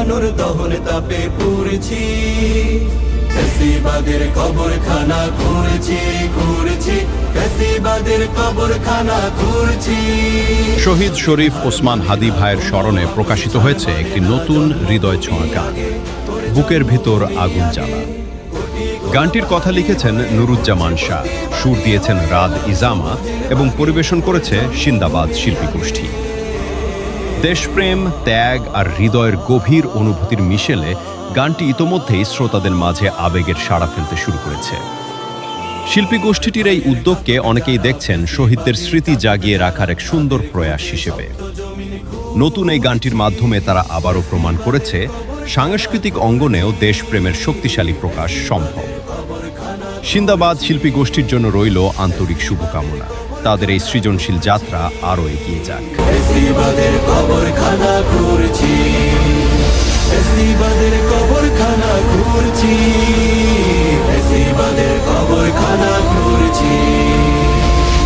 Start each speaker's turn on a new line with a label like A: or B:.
A: বানানোর দহন তাপে পুড়ছি, ফ্যাসিবাদের কবরখানা ঘুরছি ঘুরছি, ফ্যাসিবাদের কবরখানা ঘুরছি।
B: শহীদ শরীফ ওসমান হাদি ভাইয়ের স্মরণে প্রকাশিত হয়েছে একটি নতুন হৃদয় ছোঁয়া গান, বুকের ভিতর আগুন জ্বালা। গানটির কথা লিখেছেন নুরুজ্জামান শাহ, সুর দিয়েছেন রাদ ইজামা এবং পরিবেশন করেছে সিন্দাবাদ শিল্পী গোষ্ঠী। দেশপ্রেম, ত্যাগ আর হৃদয়ের গভীর অনুভূতির মিশেলে গানটি ইতোমধ্যেই শ্রোতাদের মাঝে আবেগের সাড়া ফেলতে শুরু করেছে। শিল্পী গোষ্ঠীটির এই উদ্যোগকে অনেকেই দেখছেন শহীদদের স্মৃতি জাগিয়ে রাখার এক সুন্দর প্রয়াস হিসেবে। নতুন এই গানটির মাধ্যমে তারা আবারও প্রমাণ করেছে সাংস্কৃতিক অঙ্গনেও দেশপ্রেমের শক্তিশালী প্রকাশ সম্ভব। সিন্দাবাদ শিল্পী গোষ্ঠীর জন্য রইল আন্তরিক শুভকামনা। তাদের এই সৃজনশীল যাত্রা আরও এগিয়ে যাক।
A: ফ্যাসিবাদের কবরখানা ঘুরছি।